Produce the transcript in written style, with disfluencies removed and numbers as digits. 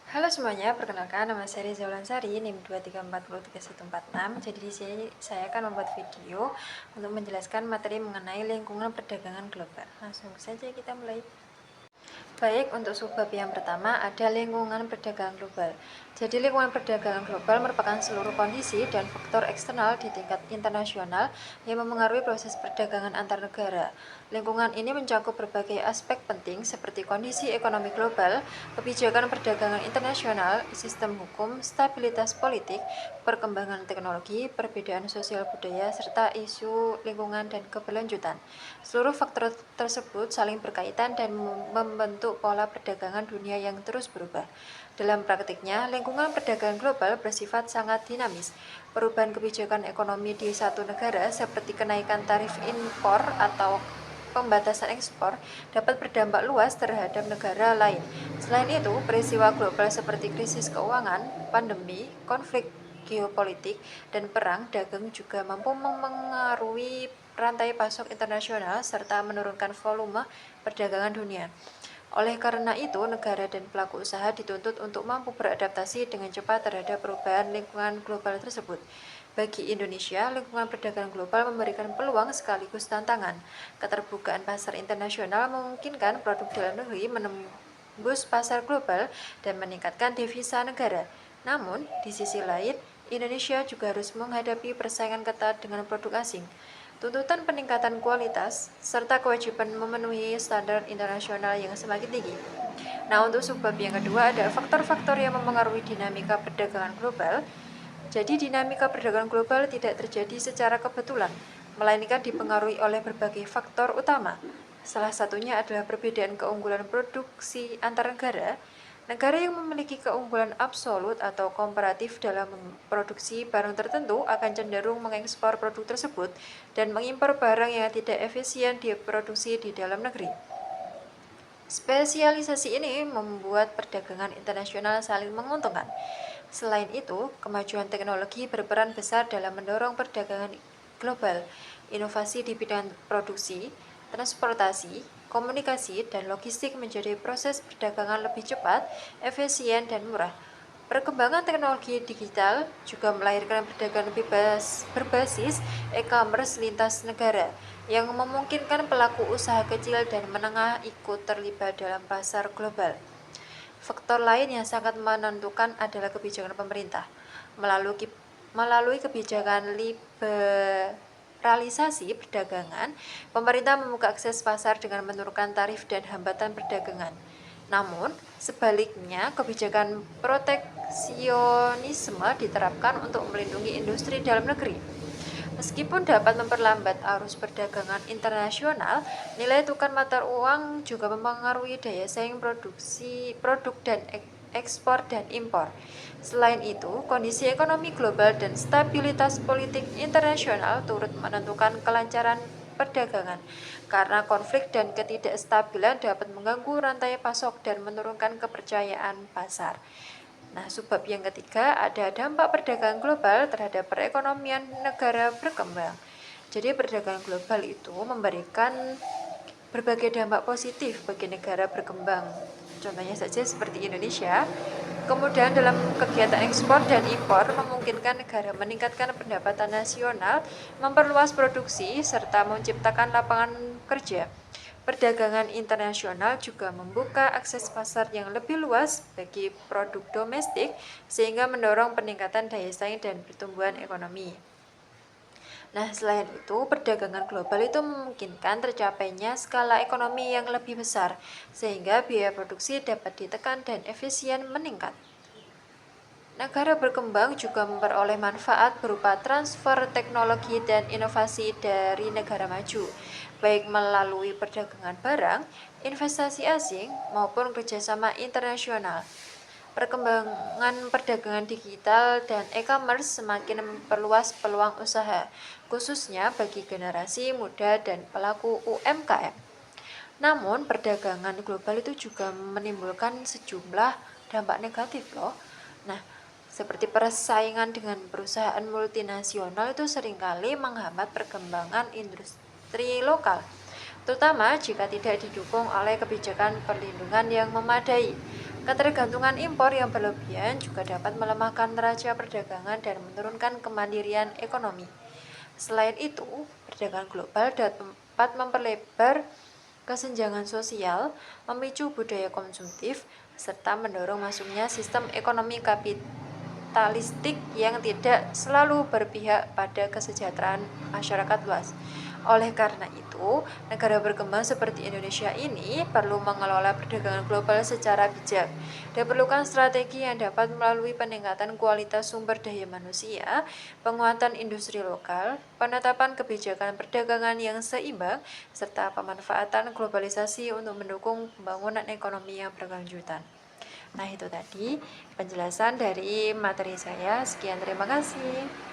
Halo semuanya, perkenalkan nama saya Rizal Lansari, NIM 234034146. Jadi di sini saya akan membuat video untuk menjelaskan materi mengenai lingkungan perdagangan global. Langsung saja kita mulai. Baik, untuk subbab yang pertama ada lingkungan perdagangan global. Jadi lingkungan perdagangan global merupakan seluruh kondisi dan faktor eksternal di tingkat internasional yang memengaruhi proses perdagangan antar negara. Lingkungan ini mencakup berbagai aspek penting seperti kondisi ekonomi global, kebijakan perdagangan internasional, sistem hukum, stabilitas politik, perkembangan teknologi, perbedaan sosial budaya, serta isu lingkungan dan keberlanjutan. Seluruh faktor tersebut saling berkaitan dan membentuk pola perdagangan dunia yang terus berubah. Dalam praktiknya, lingkungan perdagangan global bersifat sangat dinamis. Perubahan kebijakan ekonomi di satu negara seperti kenaikan tarif impor atau pembatasan ekspor dapat berdampak luas terhadap negara lain. Selain itu, peristiwa global seperti krisis keuangan, pandemi, konflik geopolitik, dan perang dagang juga mampu memengaruhi rantai pasok internasional serta menurunkan volume perdagangan dunia. Oleh karena itu, negara dan pelaku usaha dituntut untuk mampu beradaptasi dengan cepat terhadap perubahan lingkungan global tersebut. Bagi Indonesia, lingkungan perdagangan global memberikan peluang sekaligus tantangan. Keterbukaan pasar internasional memungkinkan produk dalam negeri menembus pasar global dan meningkatkan devisa negara. Namun, di sisi lain, Indonesia juga harus menghadapi persaingan ketat dengan produk asing. Tuntutan peningkatan kualitas, serta kewajiban memenuhi standar internasional yang semakin tinggi. Nah, untuk subbab yang kedua ada faktor-faktor yang mempengaruhi dinamika perdagangan global. Jadi, dinamika perdagangan global tidak terjadi secara kebetulan, melainkan dipengaruhi oleh berbagai faktor utama. Salah satunya adalah perbedaan keunggulan produksi antar negara. Negara yang memiliki keunggulan absolut atau komparatif dalam memproduksi barang tertentu akan cenderung mengekspor produk tersebut dan mengimpor barang yang tidak efisien diproduksi di dalam negeri. Spesialisasi ini membuat perdagangan internasional saling menguntungkan. Selain itu, kemajuan teknologi berperan besar dalam mendorong perdagangan global. Inovasi di bidang produksi, transportasi, komunikasi, dan logistik menjadi proses perdagangan lebih cepat, efisien, dan murah. Perkembangan teknologi digital juga melahirkan perdagangan berbasis e-commerce lintas negara yang memungkinkan pelaku usaha kecil dan menengah ikut terlibat dalam pasar global. Faktor lain yang sangat menentukan adalah kebijakan pemerintah. Melalui kebijakan liberalisasi perdagangan, pemerintah membuka akses pasar dengan menurunkan tarif dan hambatan perdagangan. Namun, sebaliknya, kebijakan proteksionisme diterapkan untuk melindungi industri dalam negeri. Meskipun dapat memperlambat arus perdagangan internasional, nilai tukar mata uang juga mempengaruhi daya saing produksi produk dan ekspor dan impor. Selain itu, kondisi ekonomi global dan stabilitas politik internasional turut menentukan kelancaran perdagangan, karena konflik dan ketidakstabilan dapat mengganggu rantai pasok dan menurunkan kepercayaan pasar. Nah, subbab yang ketiga ada dampak perdagangan global terhadap perekonomian negara berkembang. Jadi perdagangan global itu memberikan berbagai dampak positif bagi negara berkembang. Contohnya saja seperti Indonesia. Kemudian dalam kegiatan ekspor dan impor memungkinkan negara meningkatkan pendapatan nasional, memperluas produksi, serta menciptakan lapangan kerja. Perdagangan internasional juga membuka akses pasar yang lebih luas bagi produk domestik sehingga mendorong peningkatan daya saing dan pertumbuhan ekonomi. Nah, selain itu, perdagangan global itu memungkinkan tercapainya skala ekonomi yang lebih besar sehingga biaya produksi dapat ditekan dan efisien meningkat. Negara berkembang juga memperoleh manfaat berupa transfer teknologi dan inovasi dari negara maju, baik melalui perdagangan barang, investasi asing, maupun kerjasama internasional. Perkembangan perdagangan digital dan e-commerce semakin memperluas peluang usaha, khususnya bagi generasi muda dan pelaku UMKM. Namun, perdagangan global itu juga menimbulkan sejumlah dampak negatif loh. Nah, seperti persaingan dengan perusahaan multinasional itu seringkali menghambat perkembangan industri lokal, terutama jika tidak didukung oleh kebijakan perlindungan yang memadai. Ketergantungan impor yang berlebihan juga dapat melemahkan neraca perdagangan dan menurunkan kemandirian ekonomi. Selain itu, perdagangan global dapat memperlebar kesenjangan sosial, memicu budaya konsumtif, serta mendorong masuknya sistem ekonomi kapitalistik yang tidak selalu berpihak pada kesejahteraan masyarakat luas. Oleh karena itu, negara berkembang seperti Indonesia ini perlu mengelola perdagangan global secara bijak. Diperlukan strategi yang dapat melalui peningkatan kualitas sumber daya manusia, penguatan industri lokal, penetapan kebijakan perdagangan yang seimbang, serta pemanfaatan globalisasi untuk mendukung pembangunan ekonomi yang berkelanjutan. Nah, itu tadi penjelasan dari materi saya. Sekian, terima kasih.